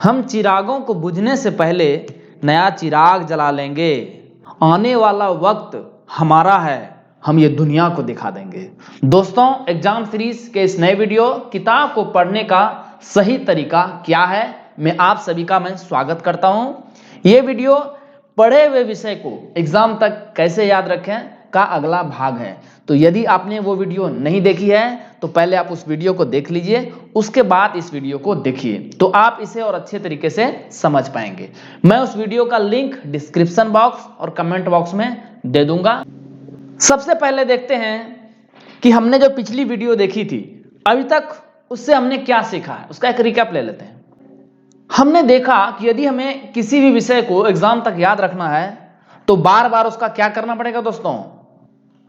हम चिरागों को बुझने से पहले नया चिराग जला लेंगे। आने वाला वक्त हमारा है, हम ये दुनिया को दिखा देंगे। दोस्तों, एग्जाम सीरीज के इस नए वीडियो किताब को पढ़ने का सही तरीका क्या है, मैं आप सभी का स्वागत करता हूं। ये वीडियो पढ़े हुए विषय को एग्जाम तक कैसे याद रखें का अगला भाग है। तो यदि आपने वो वीडियो नहीं देखी है तो पहले आप उस वीडियो को देख लीजिए, उसके बाद इस वीडियो को देखिए, तो आप इसे और अच्छे तरीके से समझ पाएंगे। मैं उस वीडियो का लिंक डिस्क्रिप्शन बॉक्स और कमेंट बॉक्स में दे दूंगा। सबसे पहले देखते हैं कि हमने जो पिछली वीडियो देखी थी अभी तक उससे हमने क्या सीखा है, उसका एक रिकैप ले लेते हैं। हमने देखा कि यदि हमें किसी भी विषय को एग्जाम तक याद रखना है तो बार बार उसका क्या करना पड़ेगा दोस्तों,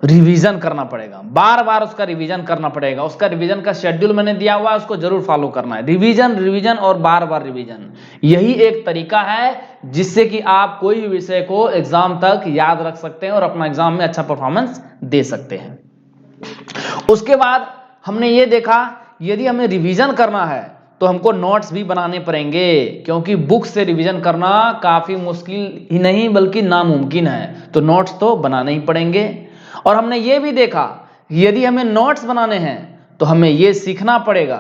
रिवीजन करना पड़ेगा। बार बार उसका रिवीजन करना पड़ेगा। उसका रिवीजन का शेड्यूल मैंने दिया हुआ है, उसको जरूर फॉलो करना है। रिवीजन रिवीजन और बार बार रिवीजन, यही एक तरीका है जिससे कि आप कोई भी विषय को एग्जाम तक याद रख सकते हैं और अपना एग्जाम में अच्छा परफॉर्मेंस दे सकते हैं। उसके बाद हमने ये देखा यदि हमें रिवीजन करना है तो हमको नोट्स भी बनाने पड़ेंगे, क्योंकि बुक से रिवीजन करना काफी मुश्किल ही नहीं बल्कि नामुमकिन है, तो नोट्स तो बनाने ही पड़ेंगे। और हमने ये भी देखा यदि हमें नोट्स बनाने हैं तो हमें ये सीखना पड़ेगा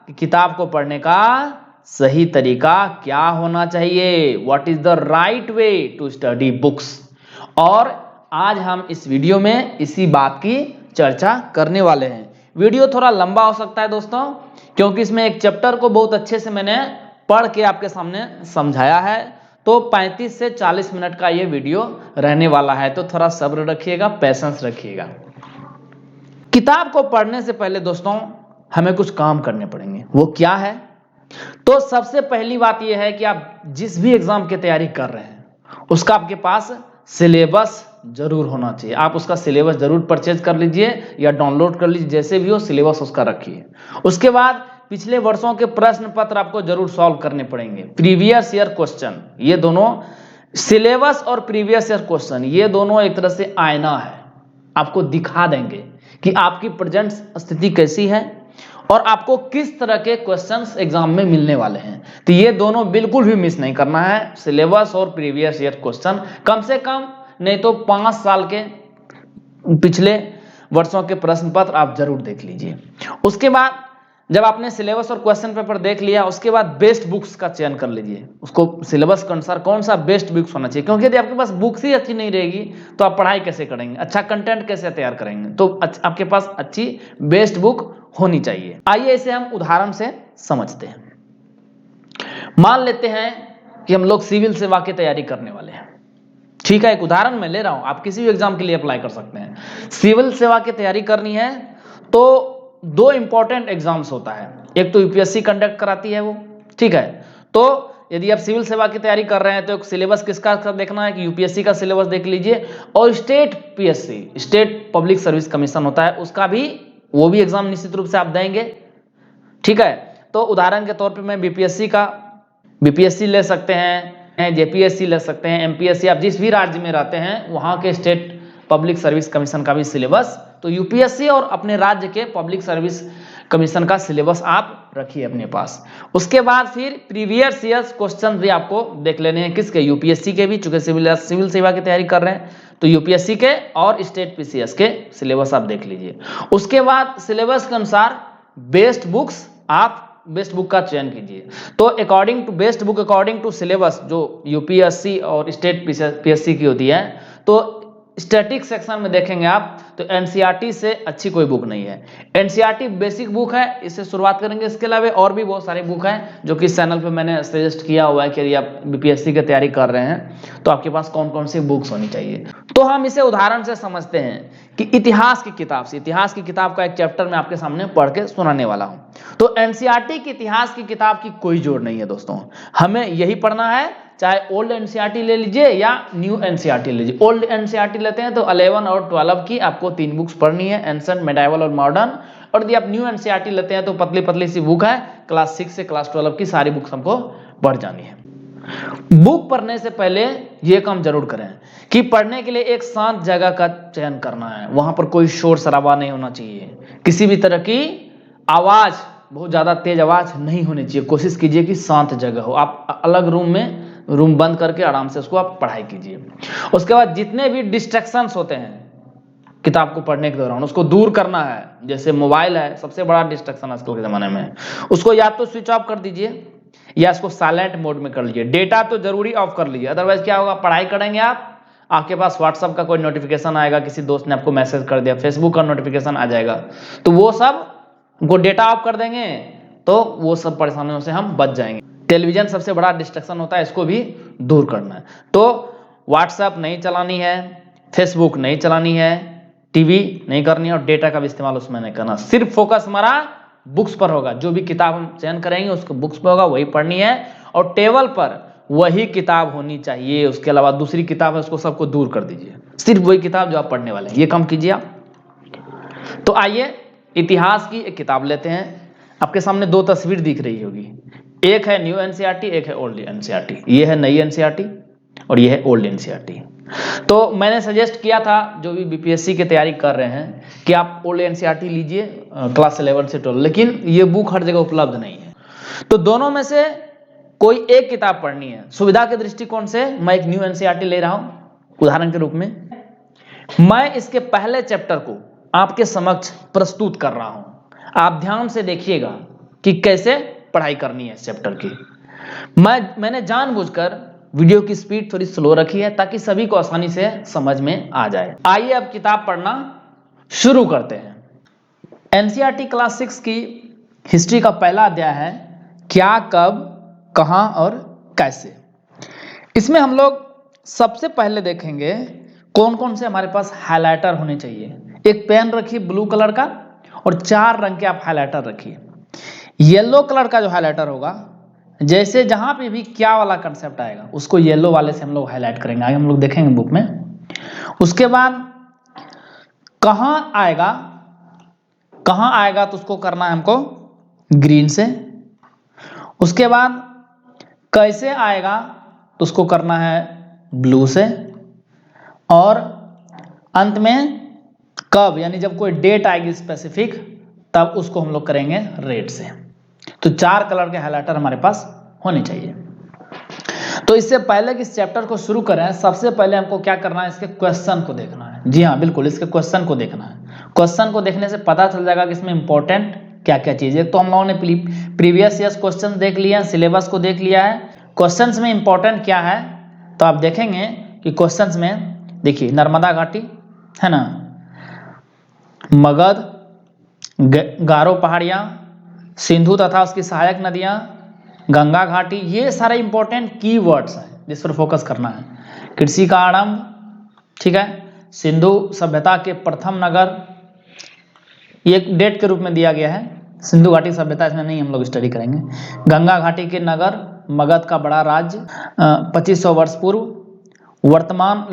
कि किताब को पढ़ने का सही तरीका क्या होना चाहिए, what is the right way to study books. और आज हम इस वीडियो में इसी बात की चर्चा करने वाले हैं। वीडियो थोड़ा लंबा हो सकता है दोस्तों, क्योंकि इसमें एक चैप्टर को बहुत अच्छे से मैंने पढ़ के आपके सामने समझाया है, तो 35 से 40 मिनट का ये वीडियो रहने वाला है, तो थोड़ा सब्र रखिएगा, पैसेंस रखिएगा। किताब को पढ़ने से पहले दोस्तों हमें कुछ काम करने पड़ेंगे, वो क्या है? तो सबसे पहली बात यह है कि आप जिस भी एग्जाम की तैयारी कर रहे हैं उसका आपके पास सिलेबस जरूर होना चाहिए। आप उसका सिलेबस जरूर परचेज कर लीजिए या डाउनलोड कर लीजिए, जैसे भी हो सिलेबस उसका रखिए। उसके बाद पिछले वर्षों के प्रश्न पत्र आपको जरूर सॉल्व करने पड़ेंगे। प्रीवियस ईयर क्वेश्चन, ये दोनों सिलेबस और प्रीवियस ईयर क्वेश्चन, ये दोनों एक तरह से आईना है, आपको दिखा देंगे कि आपकी प्रेजेंट स्थिति कैसी है और आपको किस तरह के क्वेश्चंस एग्जाम में मिलने वाले हैं। तो ये दोनों बिल्कुल भी मिस नहीं करना है, सिलेबस और प्रीवियस ईयर क्वेश्चन। कम से कम नहीं तो 5 साल के पिछले वर्षों के प्रश्न पत्र आप जरूर देख लीजिए। उसके बाद जब आपने सिलेबस और क्वेश्चन पेपर देख लिया, उसके बाद बेस्ट बुक्स का चयन कर लीजिए। उसको सिलेबस के अनुसार कौन सा बेस्ट बुक्स होना चाहिए, क्योंकि यदि आपके पास बुक्स ही अच्छी नहीं रहेगी तो आप पढ़ाई कैसे करेंगे, अच्छा कंटेंट कैसे तैयार करेंगे। तो आपके पास अच्छी बेस्ट बुक होनी चाहिए। आइए इसे हम उदाहरण से समझते हैं। मान लेते हैं कि हम लोग सिविल सेवा की तैयारी करने वाले हैं, ठीक है, एक उदाहरण मैं ले रहा हूं, आप किसी भी एग्जाम के लिए अप्लाई कर सकते हैं। सिविल सेवा की तैयारी करनी है तो 2 इंपॉर्टेंट एग्जाम्स होता है, एक तो यूपीएससी कंडक्ट कराती है वो, ठीक है। तो यदि आप सिविल सेवा की तैयारी कर रहे हैं तो सिलेबस किसका देखना है कि यूपीएससी का सिलेबस देख लीजिए, और state PSC, state public service commission होता है, उसका भी वो भी एग्जाम निश्चित रूप से आप देंगे, ठीक है। तो उदाहरण के तौर पे मैं बीपीएससी ले सकते हैं, जेपीएससी ले सकते हैं, एमपीएससी, आप जिस भी राज्य में रहते हैं वहां के स्टेट पब्लिक सर्विस कमीशन का भी सिलेबस, तो यूपीएससी और अपने राज्य के पब्लिक सर्विस कमीशन का सिलेबस आप रखिए अपने पास। उसके बाद फिर प्रीवियस ईयर क्वेश्चन भी आपको देख लेने हैं, किसके, यूपीएससी के भी, चूंकि सिविल सेवा की तैयारी कर रहे हैं तो यूपीएससी के और स्टेट पीसीएस के सिलेबस आप देख लीजिए। उसके बाद सिलेबस के अनुसार बेस्ट बुक्स, आप बेस्ट बुक का चयन कीजिए। तो according to best book, according to syllabus जो यूपीएससी और स्टेट पीएससी की होती है, तो स्टैटिक सेक्शन में देखेंगे आप तो एनसीईआरटी से अच्छी कोई बुक नहीं है। एनसीईआरटी बेसिक बुक है, इससे शुरुआत करेंगे। इसके अलावा और भी बहुत सारी बुक हैं जो कि इस चैनल पे मैंने सजेस्ट किया हुआ है कि यदि आप बीपीएससी की तैयारी कर रहे हैं तो आपके पास कौन कौन सी बुक्स होनी चाहिए। तो हम इसे उदाहरण से समझते हैं कि इतिहास की किताब से, इतिहास की किताब का एक चैप्टर मैं आपके सामने पढ़ के सुनाने वाला हूं। तो एनसीईआरटी की इतिहास की किताब की कोई जोड़ नहीं है दोस्तों, हमें यही पढ़ना है, चाहे ओल्ड एनसीईआरटी ले लीजिए या न्यू एनसीईआरटी ले लीजिए। ओल्ड एनसीईआरटी लेते हैं तो 11 और 12 की आपको 3 बुक्स पढ़नी है, एंसेंट, मेडाइवल और मॉडर्न। और यदि आप न्यू एनसीईआरटी लेते हैं तो पतली पतली सी बुक है, क्लास 6 से क्लास 12 की सारी बुक्स हमको पढ़ जानी है। बुक पढ़ने से पहले यह काम जरूर करें कि पढ़ने के लिए एक शांत जगह का चयन करना है, वहां पर कोई शोर शराबा नहीं होना चाहिए, किसी भी तरह की आवाज बहुत ज़्यादा तेज आवाज़ नहीं होनी चाहिए। कोशिश कीजिए कि शांत जगह हो, आप अलग रूम में रूम बंद करके आराम से उसको आप पढ़ाई कीजिए। उसके बाद जितने भी डिस्ट्रैक्शंस होते हैं किताब को पढ़ने के दौरान उसको दूर करना है। जैसे मोबाइल है सबसे बड़ा डिस्ट्रैक्शन आजकल के ज़माने में, उसको या तो स्विच ऑफ कर दीजिए या इसको साइलेंट मोड में कर लीजिए। डेटा तो जरूरी ऑफ कर लीजिए, अदरवाइज क्या होगा, पढ़ाई करेंगे आप, आपके पास व्हाट्सएप का कोई नोटिफिकेशन आएगा, किसी दोस्त ने आपको मैसेज कर दिया, फेसबुक का नोटिफिकेशन आ जाएगा, तो वो सब वो डेटा ऑफ कर देंगे तो वो सब परेशानियों से हम बच जाएंगे। टेलीविजन सबसे बड़ा डिस्ट्रैक्शन होता है, इसको भी दूर करना है। तो व्हाट्सएप नहीं चलानी है, फेसबुक नहीं चलानी है, टीवी नहीं करनी है और डेटा का भी इस्तेमाल उसमें नहीं करना। सिर्फ फोकस हमारा बुक्स पर होगा, जो भी किताब हम चयन करेंगे उसको बुक्स पर होगा, वही पढ़नी है और टेबल पर वही किताब होनी चाहिए। उसके अलावा दूसरी किताब है उसको सबको दूर कर दीजिए, सिर्फ वही किताब जो आप पढ़ने वाले हैं, ये काम कीजिए आप। तो आइए इतिहास की एक किताब लेते हैं। आपके सामने दो तस्वीर दिख रही होगी, एक है न्यू एनसीईआरटी, एक है ओल्ड एनसीईआरटी। ये है नई एनसीईआरटी और ये है ओल्ड एनसीईआरटी। तो मैंने सजेस्ट किया था जो भी बीपीएससी की तैयारी कर रहे हैं कि आप ओल्ड एनसीईआरटी लीजिए क्लास 11 से 12, लेकिन ये बुक हर जगह उपलब्ध नहीं है। तो दोनों में से कोई एक किताब पढ़नी है। सुविधा के दृष्टिकोण से मैं एक न्यू एनसीईआरटी ले रहा हूं उदाहरण के रूप में। मैं इसके पहले चैप्टर को आपके समक्ष प्रस्तुत कर रहा हूं, आप ध्यान से देखिएगा कि कैसे पढ़ाई करनी है इस चैप्टर की। मैंने जानबूझकर वीडियो की स्पीड थोड़ी स्लो रखी है ताकि सभी को आसानी से समझ में आ जाए। आइए अब किताब पढ़ना शुरू करते हैं। एनसीईआरटी क्लास 6 की हिस्ट्री का पहला अध्याय है क्या, कब, कहां और कैसे। इसमें हम लोग सबसे पहले देखेंगे कौन कौन से हमारे पास हाइलाइटर होने चाहिए। एक पेन रखिए ब्लू कलर का और 4 रंग के आप हाइलाइटर रखिए। येलो कलर का जो हाइलाइटर होगा, जैसे जहां पे भी क्या वाला कंसेप्ट आएगा उसको येलो वाले से हम लोग हाईलाइट करेंगे, आगे हम लोग देखेंगे बुक में। उसके बाद कहां आएगा, कहां आएगा तो उसको करना है हमको ग्रीन से। उसके बाद कैसे आएगा तो उसको करना है ब्लू से। और अंत में कब, यानी जब कोई डेट आएगी स्पेसिफिक, तब उसको हम लोग करेंगे रेड से। तो 4 कलर के हाइलाइटर हमारे पास होने चाहिए। तो इससे पहले कि इस चैप्टर को शुरू करें, सबसे पहले हमको क्या करना है, इसके क्वेश्चन को देखना है। जी हाँ बिल्कुल, इसके क्वेश्चन को देखना है। क्वेश्चन को देखने से पता चल जाएगा कि इसमें इंपॉर्टेंट क्या क्या चीज़ है। तो हम लोगों ने प्रीवियस ईयर्स क्वेश्चन देख लिया है, सिलेबस को देख लिया है। क्वेश्चन में इंपॉर्टेंट क्या है तो आप देखेंगे कि क्वेश्चन में देखिए नर्मदा घाटी है ना, मगध, गारो पहाड़ियाँ, सिंधु तथा उसकी सहायक नदियाँ, गंगा घाटी, ये सारे इंपॉर्टेंट कीवर्ड्स हैं जिस पर फोकस करना है। कृषि का आरंभ, ठीक है, सिंधु सभ्यता के प्रथम नगर, ये एक डेट के रूप में दिया गया है। सिंधु घाटी सभ्यता इसमें नहीं हम लोग स्टडी करेंगे। गंगा घाटी के नगर, मगध का बड़ा राज्य 2500 वर्ष पूर्व, वर्तमान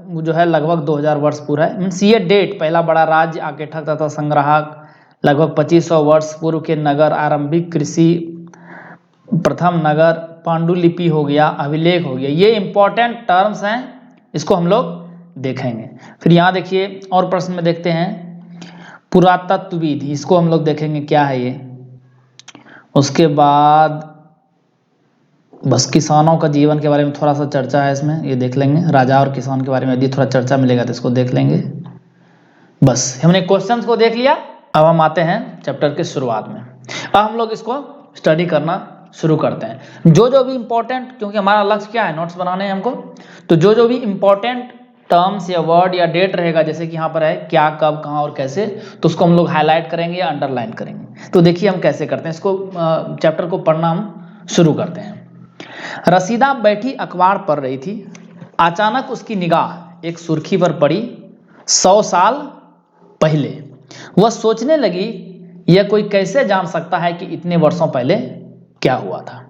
जो है लगभग 2000 वर्ष पूर्व है। मीन्स ये डेट, पहला बड़ा राज्य, आकेठक तथा संग्राहक, लगभग 2500 वर्ष पूर्व के नगर, आरंभिक कृषि, प्रथम नगर, पांडुलिपि हो गया, अभिलेख हो गया, ये इंपॉर्टेंट टर्म्स हैं, इसको हम लोग देखेंगे। फिर यहाँ देखिए और प्रश्न में देखते हैं पुरातत्वविद, इसको हम लोग देखेंगे क्या है ये। उसके बाद बस किसानों का जीवन के बारे में थोड़ा सा चर्चा है इसमें, ये देख लेंगे। राजा और किसान के बारे में यदि थोड़ा चर्चा मिलेगा तो इसको देख लेंगे। बस हमने क्वेश्चंस को देख लिया। अब हम आते हैं चैप्टर के शुरुआत में। अब हम लोग इसको स्टडी करना शुरू करते हैं। जो जो भी इंपॉर्टेंट, क्योंकि हमारा लक्ष्य क्या है, नोट्स बनाने हैं हमको, तो जो जो भी इंपॉर्टेंट टर्म्स या वर्ड या डेट रहेगा, जैसे कि यहाँ पर है क्या, कब, कहाँ और कैसे, तो उसको हम लोग हाईलाइट करेंगे या अंडरलाइन करेंगे। तो देखिए हम कैसे करते हैं इसको, चैप्टर को पढ़ना हम शुरू करते हैं। रसीदा बैठी अखबार पढ़ रही थी, अचानक उसकी निगाह एक सुर्खी पर पड़ी, 100 साल पहले। वह सोचने लगी यह कोई कैसे जान सकता है कि इतने वर्षों पहले क्या हुआ था।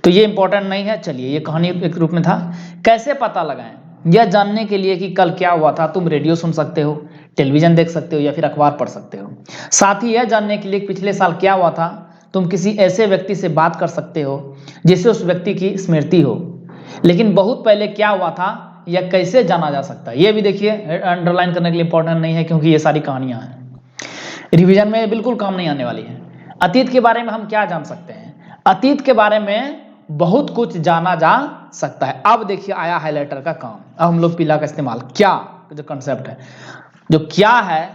तो ये इंपॉर्टेंट नहीं है, चलिए ये कहानी एक रूप में था। कैसे पता लगाएं, यह जानने के लिए कि कल क्या हुआ था तुम रेडियो सुन सकते हो, टेलीविजन देख सकते हो या फिर अखबार पढ़ सकते हो। साथ ही यह जानने के लिए कि पिछले साल क्या हुआ था तुम किसी ऐसे व्यक्ति से बात कर सकते हो जिससे उस व्यक्ति की स्मृति हो। लेकिन बहुत पहले क्या हुआ था यह कैसे जाना जा सकता है, ये भी देखिए अंडरलाइन करने के लिए इंपॉर्टेंट नहीं है, क्योंकि ये सारी कहानियां हैं, रिवीजन में बिल्कुल काम नहीं आने वाली है। अतीत के बारे में हम क्या जान सकते हैं? अतीत के बारे में बहुत कुछ जाना जा सकता है। अब देखिए आया हाइलाइटर का काम। अब हम लोग पीला का इस्तेमाल, क्या जो कंसेप्ट है, जो क्या है,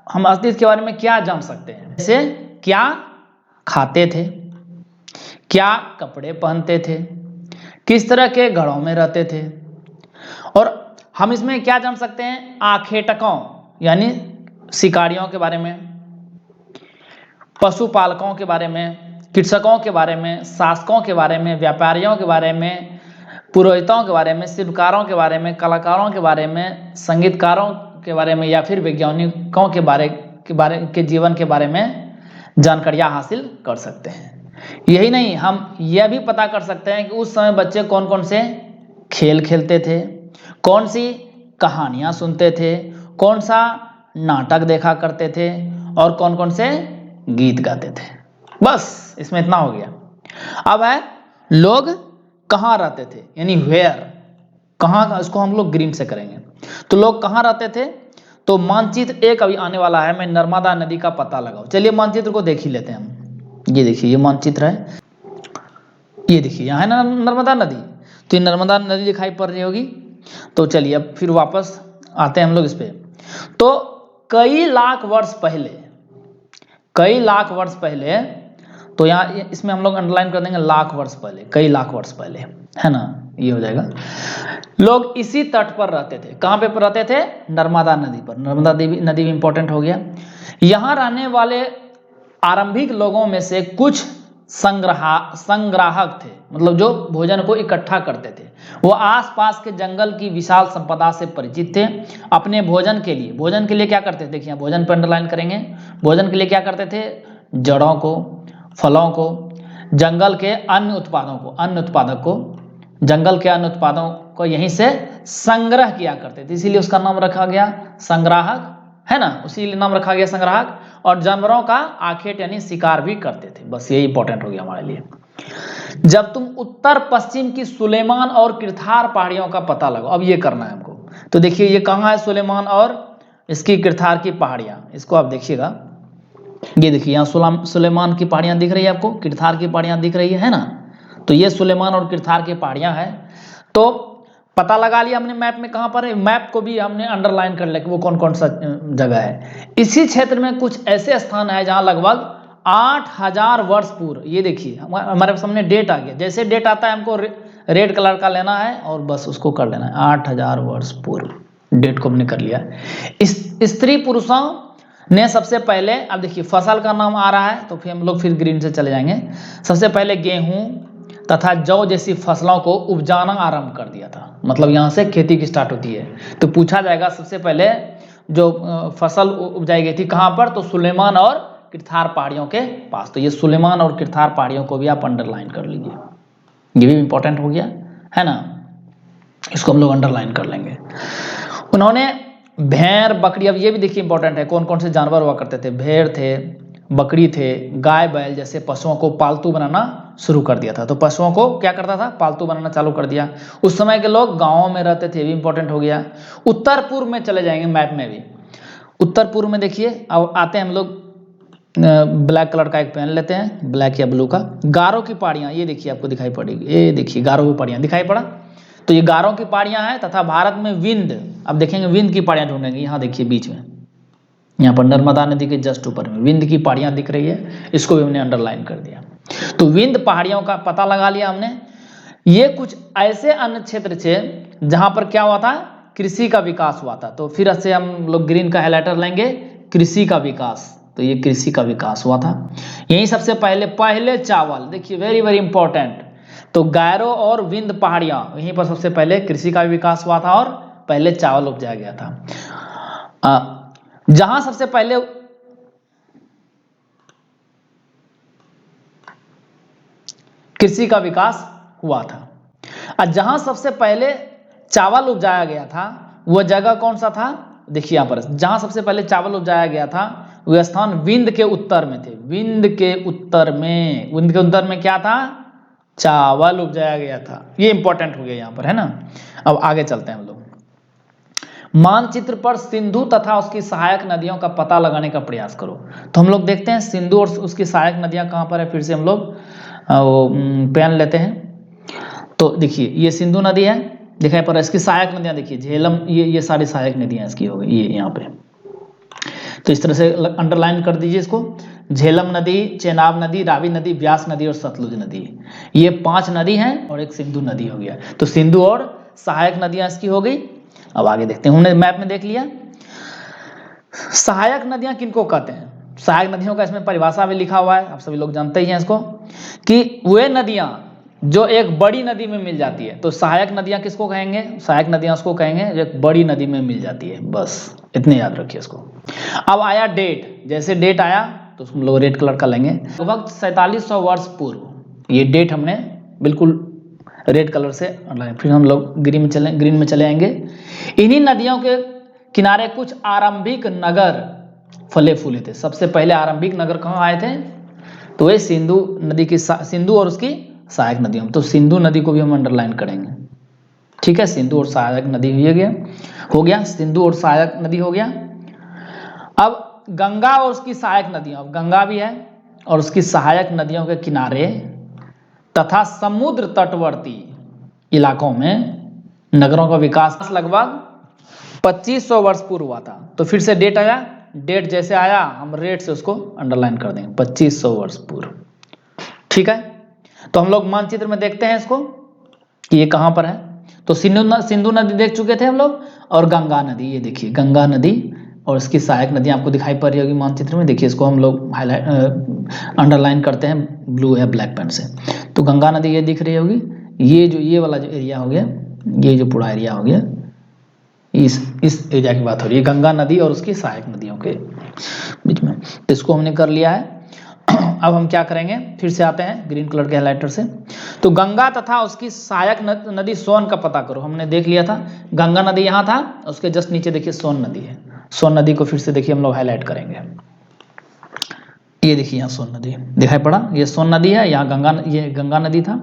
हम अतीत के बारे में क्या जान सकते हैं? जैसे क्या खाते थे, क्या कपड़े पहनते थे, किस तरह के घरों में रहते थे, और हम इसमें क्या जान सकते हैं? आखेटकों यानी शिकारियों के बारे में, पशुपालकों के बारे में, कृषकों के बारे में, शासकों के बारे में, व्यापारियों के बारे में, पुरोहितों के बारे में, शिल्पकारों के बारे में, कलाकारों के बारे में, संगीतकारों के बारे में, या फिर वैज्ञानिकों के जीवन के बारे में जानकारियां हासिल कर सकते हैं। यही नहीं, हम यह भी पता कर सकते हैं कि उस समय बच्चे कौन कौन से खेल खेलते थे, कौन सी कहानियां सुनते थे, कौन सा नाटक देखा करते थे, और कौन कौन से गीत गाते थे। बस इसमें इतना हो गया। अब है लोग कहाँ रहते थे, यानी वेयर, कहाँ का, इसको हम लोग ग्रीन से करेंगे। तो लोग कहाँ रहते थे, तो मानचित्र एक अभी आने वाला है, मैं नर्मदा नदी का पता लगाओ। चलिए मानचित्र को देख ही लेते हैं हम। ये देखिए, ये मानचित्र है, ये देखिए यहाँ है ना नर्मदा नदी, तो ये नर्मदा नदी दिखाई पड़ रही होगी। तो चलिए अब फिर वापस आते हैं हम लोग इस पे। तो कई लाख वर्ष पहले, कई लाख वर्ष पहले, तो यहाँ इसमें हम लोग अंडरलाइन कर देंगे लाख वर्ष पहले, कई लाख वर्ष पहले, है ना, ये हो जाएगा। लोग इसी तट पर रहते थे। कहाँ पे रहते थे? नर्मदा नदी पर। नर्मदा नदी भी इंपॉर्टेंट हो गया। यहाँ रहने वाले आरंभिक लोगों में से कुछ संग्राहक थे, मतलब जो भोजन को इकट्ठा करते थे। वो आसपास के जंगल की विशाल संपदा से परिचित थे। अपने भोजन के लिए क्या करते थे? देखिए भोजन पर अंडरलाइन करेंगे। भोजन के लिए क्या करते थे? जड़ों को, फलों को, जंगल के अन्य उत्पादक को, जंगल के अन्य उत्पादों को यहीं से संग्रह किया करते थे, इसीलिए उसका नाम रखा गया संग्राहक, है ना, उसी नाम रखा गया संग्राहक। और जानवरों का आखेट यानी शिकार भी करते थे। बस यही इंपॉर्टेंट हो गया हमारे लिए। जब तुम उत्तर पश्चिम की सुलेमान और किरथार पहाड़ियों का पता लगाओ, अब ये करना है हमको। तो देखिए ये कहाँ है सुलेमान और इसकी किरथार की पहाड़ियां, इसको आप देखिएगा। ये देखिए यहाँ सुलेमान की पहाड़ियां दिख रही है आपको, किरथार की पहाड़ियां दिख रही है ना। तो ये सुलेमान और किरथार की पहाड़ियां हैं। तो पता लगा लिया हमने मैप में कहाँ पर है। मैप को भी हमने अंडरलाइन कर लिया कि वो कौन कौन सा जगह है। इसी क्षेत्र में कुछ ऐसे स्थान है जहाँ लगभग 8000 वर्ष पूर्व, ये देखिए हमारे सामने डेट आ गया। जैसे डेट आता है हमको रेड कलर का लेना है और बस उसको कर लेना है। 8000 वर्ष पूर्व डेट को हमने कर लिया। स्त्री पुरुषों ने सबसे पहले, अब देखिए फसल का नाम आ रहा है तो फिर हम लोग फिर ग्रीन से चले जाएंगे। सबसे पहले गेहूं तथा जौ जैसी फसलों को उपजाना आरंभ कर दिया था। मतलब यहाँ से खेती की स्टार्ट होती है। तो पूछा जाएगा सबसे पहले जो फसल उपजाई गई थी कहाँ पर, तो सुलेमान और किरथार पहाड़ियों के पास। तो ये सुलेमान और किरथार पहाड़ियों को भी आप अंडरलाइन कर लीजिए, ये भी इंपॉर्टेंट हो गया, है ना, इसको हम लोग अंडरलाइन कर लेंगे। उन्होंने भेड़, बकरी, अब ये भी देखिए इंपॉर्टेंट है, कौन कौन से जानवर हुआ करते थे। भेड़ थे, बकरी थे, गाय बैल जैसे पशुओं को पालतू बनाना शुरू कर दिया था। तो पशुओं को क्या करता था? पालतू बनाना चालू कर दिया। उस समय के लोग गांवों में रहते थे, ये भी इंपॉर्टेंट हो गया। उत्तर पूर्व में चले जाएंगे मैप में भी। उत्तर पूर्व में देखिए, अब आते हैं हम लोग, ब्लैक कलर का एक पेन लेते हैं, ब्लैक या ब्लू का। गारो की पहाड़ियां, ये देखिए आपको दिखाई पड़ेगी, ये देखिए गारो की पहाड़ियां दिखाई पड़ा। तो ये गारो की पहाड़ियां हैं। तथा भारत में विंध्य, अब देखेंगे विंध्य की पहाड़ियां ढूंढेंगे। यहाँ देखिए बीच में, यहाँ पर नर्मदा नदी के जस्ट ऊपर में विंध्य की पहाड़ियां दिख रही है, इसको भी हमने अंडरलाइन कर दिया। तो विंध्य पहाड़ियों का पता लगा लिया हमने। ये कुछ ऐसे अन्य क्षेत्र थे जहां पर क्या हुआ था? कृषि का विकास हुआ था। तो फिर से हम लोग ग्रीन का हाइलाइटर लेंगे, कृषि का विकास। तो ये कृषि का विकास हुआ था। यही सबसे पहले चावल, देखिए वेरी वेरी इंपॉर्टेंट। तो गारो और विंध्य पहाड़ियां, यहीं पर सबसे पहले कृषि का विकास हुआ था और पहले चावल उपजाया गया था। जहां सबसे पहले कृषि का विकास हुआ था और जहां सबसे पहले चावल उपजाया गया था, वह जगह कौन सा था? देखिए यहां पर जहां सबसे पहले चावल उपजाया गया था वह स्थान विंध्य के उत्तर में थे। विंध्य के उत्तर में क्या था? चावल उपजाया गया था। ये इंपॉर्टेंट हो गया यहां पर, है ना। अब आगे चलते हैं हम लोग। मानचित्र पर सिंधु तथा उसकी सहायक नदियों का पता लगाने का प्रयास करो। तो हम लोग देखते हैं सिंधु और उसकी सहायक नदियां कहाँ पर है। फिर से हम लोग वो पेन लेते हैं। तो देखिए ये सिंधु नदी है दिखाई पड़ रहा है, इसकी सहायक नदियां देखिए झेलम, ये सारी सहायक नदियां इसकी हो गई, ये यहाँ पे। तो इस तरह से अंडरलाइन कर दीजिए इसको। झेलम नदी, चेनाब नदी, रावी नदी, व्यास नदी और सतलुज नदी, ये 5 नदी हैं और एक सिंधु नदी हो गया। तो सिंधु और सहायक नदियां इसकी हो गई। अब आगे देखते हैं, हमने मैप में देख लिया। सहायक नदियां किनको कहते हैं? सहायक नदियों का इसमें परिभाषा भी लिखा हुआ है, आप सभी लोग जानते ही हैं इसको, कि वे नदियां जो एक बड़ी नदी में मिल जाती है। तो सहायक नदियां किसको कहेंगे? सहायक नदियां उसको कहेंगे जो एक बड़ी नदी में मिल जाती है, बस इतने याद रखिए इसको। अब आया डेट, जैसे डेट आया तो हम लोग रेड कलर का लेंगे। लगभग 4700 वर्ष पूर्व, ये डेट हमने बिल्कुल रेड कलर से अंडरलाइन। फिर हम लोग ग्रीन में चले आएंगे। इन्हीं नदियों के किनारे कुछ आरंभिक नगर फले फूले थे। सबसे पहले आरंभिक नगर कहाँ आए थे? तो ये सिंधु नदी की, सिंधु और उसकी सहायक नदियों में। तो सिंधु नदी को भी हम अंडरलाइन करेंगे, ठीक है। सिंधु और सहायक नदी हो गया, सिंधु और सहायक नदी हो गया। अब गंगा और उसकी सहायक नदियां, अब गंगा भी है और उसकी सहायक नदियों के किनारे तथा समुद्र तटवर्ती इलाकों में नगरों का विकास लगभग 2500 वर्ष पूर्व हुआ था। तो फिर से डेट आया, डेट जैसे आया हम रेड से उसको अंडरलाइन कर देंगे, 2500 वर्ष पूर्व, ठीक है। तो हम लोग मानचित्र में देखते हैं इसको कि ये कहां पर है। तो सिंधु नदी देख चुके थे हम लोग, और गंगा नदी, ये देखिए गंगा नदी और इसकी सहायक नदी आपको दिखाई पड़ रही होगी मानचित्र में। देखिए इसको हम लोग हाईलाइट अंडरलाइन करते हैं ब्लू या ब्लैक पेन से। तो गंगा नदी ये दिख रही होगी, ये वाला जो एरिया हो गया, ये जो पूरा एरिया हो गया, इस एरिया की बात हो रही है, गंगा नदी और उसकी सहायक नदियों के बीच में। तो इसको हमने कर लिया है। अब हम क्या करेंगे, फिर से आते हैं ग्रीन कलर के हाइलाइटर से। तो गंगा तथा उसकी सहायक नदी सोन का पता करो, हमने देख लिया था। गंगा नदी यहाँ था, उसके जस्ट नीचे देखिए सोन नदी है। सोन नदी को फिर से देखिए हम लोग हाईलाइट करेंगे। ये देखिए यहाँ सोन नदी दिखाई पड़ा, ये सोन नदी है। यहाँ ये गंगा नदी था,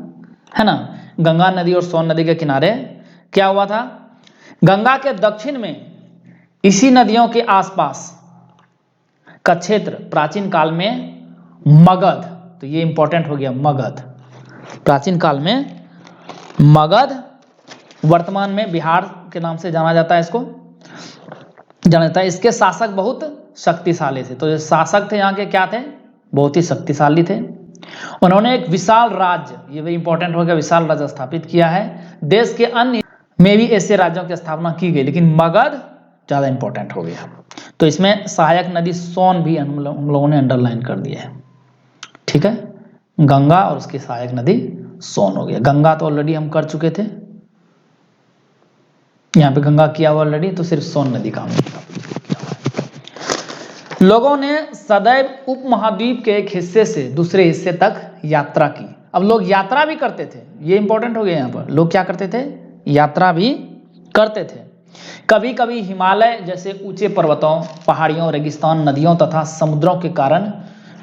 है ना। गंगा नदी और सोन नदी के किनारे क्या हुआ था? गंगा के दक्षिण में इसी नदियों के आसपास का क्षेत्र प्राचीन काल में मगध, तो ये इंपॉर्टेंट हो गया, मगध। प्राचीन काल में मगध, वर्तमान में बिहार के नाम से जाना जाता है, इसको जाना जाता है। इसके शासक बहुत शक्तिशाली थे। तो जो शासक थे यहाँ के क्या थे? बहुत ही शक्तिशाली थे। उन्होंने एक विशाल राज्य, ये भी इंपॉर्टेंट हो गया, विशाल राज्य स्थापित किया है। देश के अन्य में भी ऐसे राज्यों की स्थापना की गई, लेकिन मगध ज्यादा इंपॉर्टेंट हो गया। तो इसमें सहायक नदी सोन भी हम लोगों ने अंडरलाइन कर दिया है, ठीक है। गंगा और उसकी सहायक नदी सोन हो गया। गंगा तो ऑलरेडी हम कर चुके थे, यहाँ पे गंगा किया हुआ ऑलरेडी, तो सिर्फ सोन नदी का हमने लोगों ने सदैव उपमहाद्वीप के एक हिस्से से दूसरे हिस्से तक यात्रा की। अब लोग यात्रा भी करते थे, ये इंपॉर्टेंट हो गया। यहाँ पर लोग क्या करते थे? यात्रा भी करते थे। कभी कभी हिमालय जैसे ऊंचे पर्वतों, पहाड़ियों, रेगिस्तान, नदियों तथा समुद्रों के कारण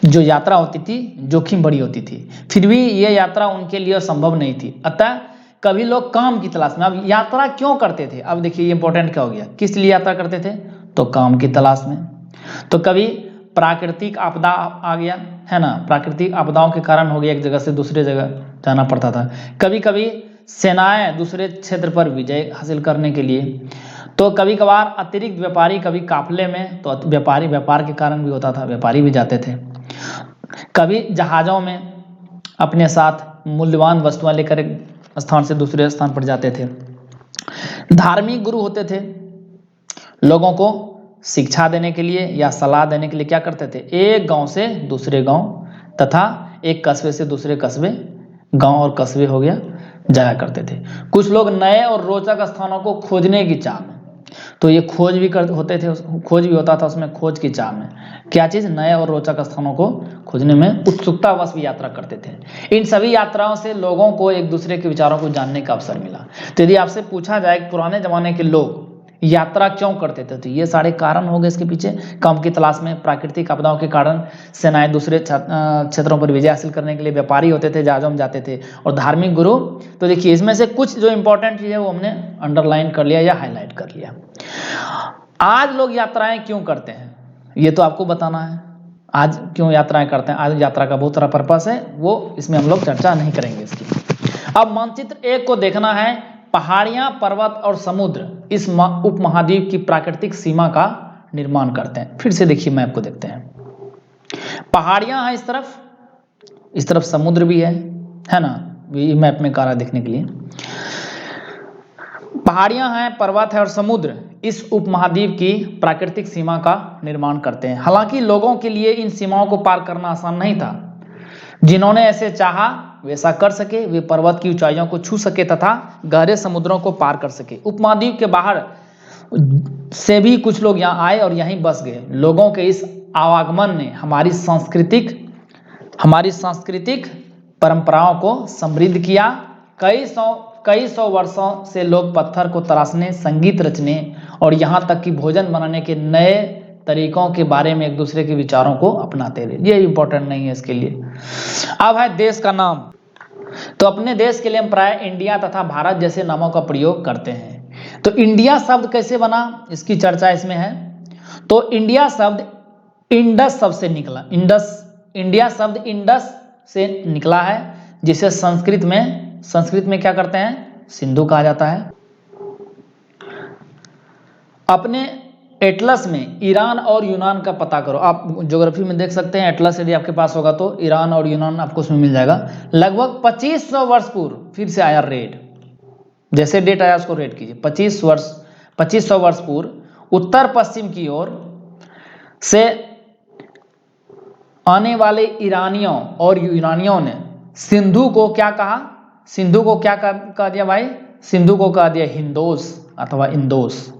जो यात्रा होती थी जोखिम बड़ी होती थी। फिर भी ये यात्रा उनके लिए संभव नहीं थी। अतः कभी लोग काम की तलाश में, अब यात्रा क्यों करते थे? अब देखिए ये इंपॉर्टेंट क्या हो गया, किस लिए यात्रा करते थे? तो काम की तलाश में। तो कभी प्राकृतिक आपदा आ गया, है ना, प्राकृतिक आपदाओं के कारण हो गया, एक जगह से दूसरे जगह जाना पड़ता था। कभी कभी सेनाएं दूसरे क्षेत्र पर विजय हासिल करने के लिए। तो कभी कभार अतिरिक्त व्यापारी, कभी काफले में, तो व्यापारी व्यापार के कारण भी होता था, व्यापारी भी जाते थे। कभी जहाजों में अपने साथ मूल्यवान वस्तुएं लेकर एक स्थान से दूसरे स्थान पर जाते थे। धार्मिक गुरु होते थे, लोगों को शिक्षा देने के लिए या सलाह देने के लिए क्या करते थे? एक गांव से दूसरे गांव तथा एक कस्बे से दूसरे कस्बे, गांव और कस्बे हो गया, जाया करते थे। कुछ लोग नए और रोचक स्थानों को खोजने की चाह में, तो ये खोज भी होते थे, खोज भी होता था उसमें, खोज की चाह में क्या चीज? नए और रोचक स्थानों को खोजने में उत्सुकतावश भी यात्रा करते थे। इन सभी यात्राओं से लोगों को एक दूसरे के विचारों को जानने का अवसर मिला। तो यदि आपसे पूछा जाए पुराने जमाने के लोग यात्रा क्यों करते थे, तो ये सारे कारण हो गए इसके पीछे। काम की तलाश में, प्राकृतिक आपदाओं के कारण सेनाएं दूसरे क्षेत्रों पर विजय हासिल करने के लिए, व्यापारी होते थे, जहाजों में जाते थे, और धार्मिक गुरु। तो देखिए इसमें से कुछ जो इंपॉर्टेंट चीज है वो हमने अंडरलाइन कर लिया या हाईलाइट कर लिया। आज लोग यात्राएं क्यों करते हैं, ये तो आपको बताना है। आज क्यों यात्राएं करते हैं, आज यात्रा का बहुत सारा पर्पस है, वो इसमें हम लोग चर्चा नहीं करेंगे इसकी। अब मानचित्र 1 को देखना है। पहाड़ियां, पर्वत और समुद्र इस उपमहाद्वीप की प्राकृतिक सीमा का निर्माण करते हैं। फिर से देखिए मैप को देखते हैं। पहाड़ियां हैं इस तरफ समुद्र भी है ना, ये मैप में कह रहा है देखने के लिए। पहाड़ियां हैं, पर्वत है और समुद्र इस उपमहाद्वीप की प्राकृतिक सीमा का निर्माण करते हैं। हालांकि लोगों के लिए इन सीमाओं को पार करना आसान नहीं था। जिन्होंने ऐसे चाहा वैसा कर सके, वे पर्वत की ऊंचाइयों को छू सके तथा गहरे समुद्रों को पार कर सके। उपमहाद्वीप के बाहर से भी कुछ लोग यहाँ आए और यहीं बस गए। लोगों के इस आवागमन ने हमारी सांस्कृतिक परंपराओं को समृद्ध किया। कई सौ वर्षों से लोग पत्थर को तराशने, संगीत रचने और यहाँ तक कि भोजन बनाने के नए तरीकों के बारे में एक दूसरे के विचारों को अपनाते रहे। ये इंपॉर्टेंट नहीं है इसके लिए। अब है देश का नाम। तो अपने देश के लिए हम प्राय इंडिया तथा भारत जैसे नामों का प्रयोग करते हैं। तो इंडिया शब्द कैसे बना, इसकी चर्चा इसमें है। तो इंडिया शब्द इंडस शब्द से निकला। इंडिया शब्द इंडस से निकला है, जिसे संस्कृत में क्या करते हैं, सिंधु कहा जाता है। अपने एटलस में ईरान और यूनान का पता करो। आप ज्योग्राफी में देख सकते हैं, एटलस यदि आपके पास होगा तो ईरान और यूनान आपको उसमें मिल जाएगा। लगभग 2500 वर्ष पूर्व, फिर से आया रेड, जैसे डेट आया उसको रेड कीजिए। 2500 वर्ष पूर्व उत्तर पश्चिम की ओर से आने वाले ईरानियों और यूनानियों ने सिंधु को क्या कहा, सिंधु को क्या कह दिया भाई, सिंधु को कह दिया हिंदोस अथवा इंदोस।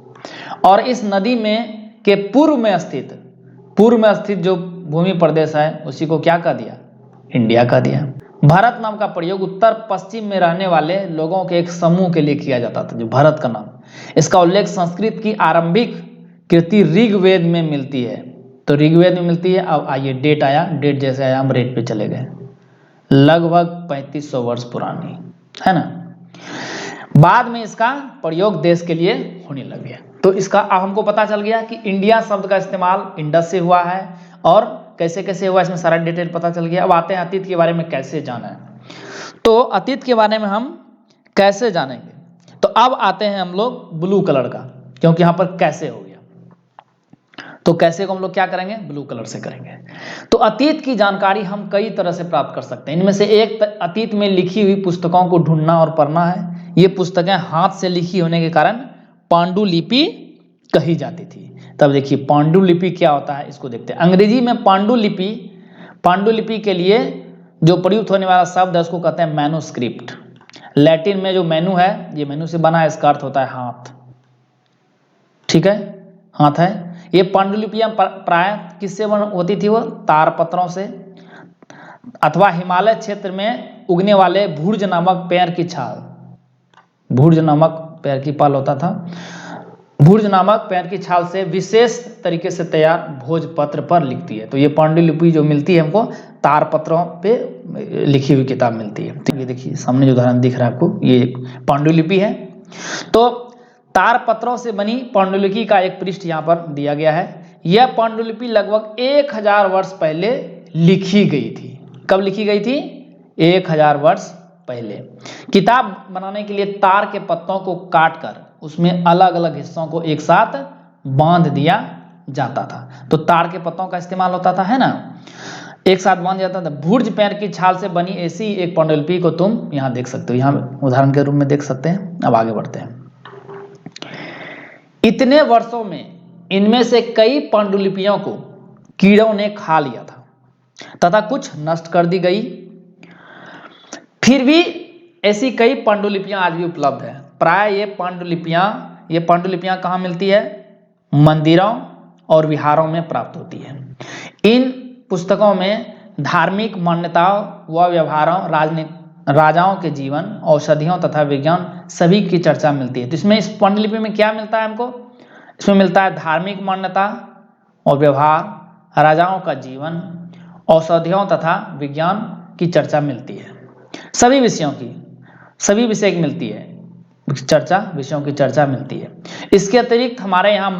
और इस नदी में के पूर्व में स्थित जो भूमि प्रदेश है उसी को क्या कह दिया, इंडिया कह दिया। भारत नाम का प्रयोग उत्तर पश्चिम में रहने वाले लोगों के एक समूह के लिए किया जाता था, जो भारत का नाम। इसका उल्लेख संस्कृत की आरंभिक कृति ऋग्वेद में मिलती है। तो ऋग्वेद में मिलती है। अब आइए डेट आया, डेट जैसे आया हम रेट पे चले गए। लगभग 3500 वर्ष पुरानी है ना। बाद में इसका प्रयोग देश के लिए होने लग गया। तो इसका अब हमको पता चल गया कि इंडिया शब्द का इस्तेमाल इंडस से हुआ है और कैसे कैसे हुआ, इसमें सारा डिटेल पता चल गया। अब आते हैं अतीत के बारे में कैसे जाना है। तो अतीत के बारे में हम कैसे जानेंगे, तो अब आते हैं हम लोग ब्लू कलर का, क्योंकि यहाँ पर कैसे हो गया। तो कैसे को हम लोग क्या करेंगे, ब्लू कलर से करेंगे। तो अतीत की जानकारी हम कई तरह से प्राप्त कर सकते हैं। इनमें से एक अतीत में लिखी हुई पुस्तकों को ढूंढना और पढ़ना है। ये पुस्तकें हाथ से लिखी होने के कारण पांडुलिपि कही जाती थी। तब देखिए पांडुलिपि क्या होता है, इसको देखते हैं। अंग्रेजी में पांडुलिपि के लिए जो प्रयुक्त होने वाला शब्द है उसको कहते हैं मैनूस्क्रिप्ट। लैटिन में जो मेनू है, ये मेनू से बना है, इसका अर्थ होता है हाथ। ठीक है, हाथ है। ये पांडुलिपियां प्राय किससे होती थी, वो तारपत्रों से अथवा हिमालय क्षेत्र में उगने वाले भूर्ज नामक पेड़ की छाल, भूर्ज नामक पेड़ की पाल होता था। भूर्ज नामक पेड़ की छाल से विशेष तरीके से तैयार भोजपत्र पर लिखती है। तो ये पांडुलिपि जो मिलती है हमको तारपत्रों पे लिखी हुई किताब मिलती है। ठीक है, देखिए सामने जो उदाहरण दिख रहा है आपको, ये पांडुलिपि है। तो तारपत्रों से बनी पांडुलिपि का एक पृष्ठ यहाँ पर दिया गया है। यह पांडुलिपि लगभग 1000 वर्ष पहले लिखी गई थी। कब लिखी गई थी, 1000 वर्ष पहले। किताब बनाने के लिए तार के पत्तों को काटकर उसमें अलग अलग हिस्सों को एक साथ बांध दिया जाता था। तो तार के पत्तों का इस्तेमाल होता था, है ना, एक साथ बांध जाता था। भूर्ज पेड़ की छाल से बनी ऐसी एक पांडुलिपि को तुम यहाँ देख सकते हो, यहाँ उदाहरण के रूप में देख सकते हैं। अब आगे बढ़ते हैं। इतने वर्षों में इनमें से कई पांडुलिपियों को कीड़ों ने खा लिया था तथा कुछ नष्ट कर दी गई। फिर भी ऐसी कई पांडुलिपियां आज भी उपलब्ध है। प्राय ये पांडुलिपियां कहाँ मिलती है, मंदिरों और विहारों में प्राप्त होती है। इन पुस्तकों में धार्मिक मान्यताओं व व्यवहारों, राजाओं के जीवन, औषधियों तथा विज्ञान सभी की चर्चा मिलती है। तो इसमें इस पांडुलिपि में क्या मिलता है हमको, इसमें मिलता है धार्मिक मान्यता और व्यवहार, राजाओं का जीवन, औषधियों तथा विज्ञान की चर्चा मिलती है। सभी विषय की मिलती है। विषयों की चर्चा मिलती है। इसके अतिरिक्त हमारे यहाँ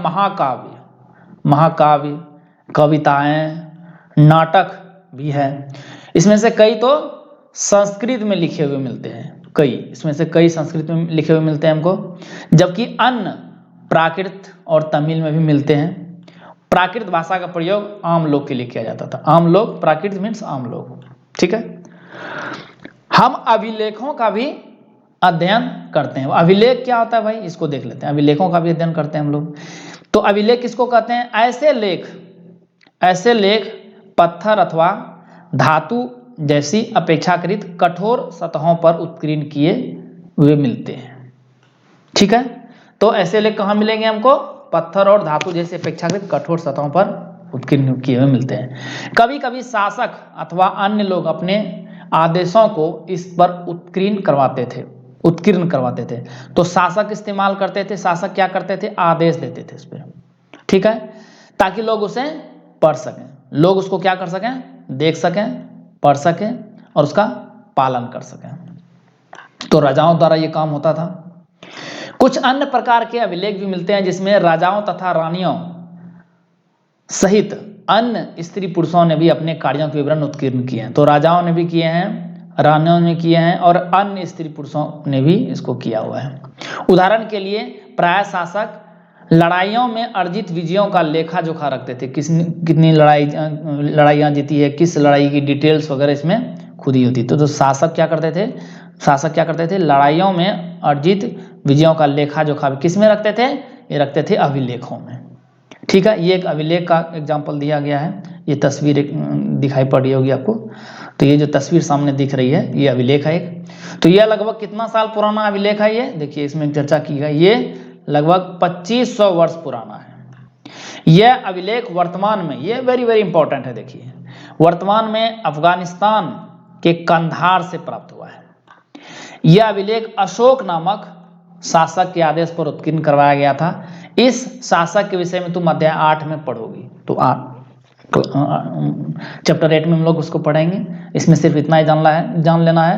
महाकाव्य, कविताएं, नाटक भी है। इसमें से कई तो संस्कृत में लिखे हुए मिलते हैं, इसमें से कई संस्कृत में लिखे हुए मिलते हैं हमको, जबकि अन्य प्राकृत और तमिल में भी मिलते हैं। प्राकृत भाषा का प्रयोग आम लोग के लिए किया जाता था। आम लोग, प्राकृत मीन्स आम लोग, ठीक है। हम अभिलेखों का भी अध्ययन करते हैं। अभिलेख क्या होता है भाई, इसको देख लेते हैं। अभिलेखों का भी अध्ययन करते हैं हम लोग। तो अभिलेख किसको कहते हैं? ऐसे लेख पत्थर अथवा धातु जैसी अपेक्षाकृत कठोर सतहों पर उत्कीर्ण किए हुए मिलते हैं, ठीक है। तो ऐसे लेख कहाँ मिलेंगे हमको? पत्थर और धातु जैसे अपेक्षाकृत कठोर सतहों पर उत्कीर्ण किए हुए मिलते हैं। कभी कभी शासक अथवा अन्य लोग अपने आदेशों को इस पर उत्कीर्ण करवाते थे। तो शासक इस्तेमाल करते थे। शासक क्या करते थे? आदेश देते थे इस पर, ठीक है, ताकि लोग उसे पढ़ सकें। लोग उसको क्या कर सकें? देख सकें, पढ़ सकें और उसका पालन कर सकें। तो राजाओं द्वारा ये काम होता था। कुछ अन्य प्रकार के अभिलेख भी मिलते हैं जिसमें राजाओं तथा रानियों सहित अन्य स्त्री पुरुषों ने भी अपने कार्यों के विवरण उत्कीर्ण किए हैं। तो राजाओं ने भी किए हैं, रानियों ने किए हैं और अन्य स्त्री पुरुषों ने भी इसको किया हुआ है। उदाहरण के लिए प्राय शासक लड़ाइयों में अर्जित विजयों का लेखा जोखा रखते थे। कितनी लड़ाइयाँ जीती है, किस लड़ाई की डिटेल्स वगैरह इसमें खुदी होती। तो शासक क्या करते थे? लड़ाइयों में अर्जित विजयों का लेखा जोखा किस में रखते थे? ये रखते थे अभिलेखों में, ठीक है। ये एक अभिलेख का एग्जाम्पल दिया गया है। ये तस्वीर एक दिखाई पड़ रही होगी आपको। तो ये जो तस्वीर सामने दिख रही है, ये अभिलेख है एक। तो यह लगभग कितना साल पुराना अभिलेख है? ये देखिए, इसमें चर्चा की गई, ये लगभग 2500 वर्ष पुराना है। यह अभिलेख वर्तमान में, ये वेरी वेरी इंपॉर्टेंट है, देखिए, वर्तमान में अफगानिस्तान के कंधार से प्राप्त हुआ है। यह अभिलेख अशोक नामक शासक के आदेश पर उत्कीर्ण करवाया गया था। इस शासक के विषय में तुम अध्याय 8 में पढ़ोगी। तो चैप्टर 8 में हम लोग उसको पढ़ेंगे। इसमें सिर्फ इतना ही जान लेना है।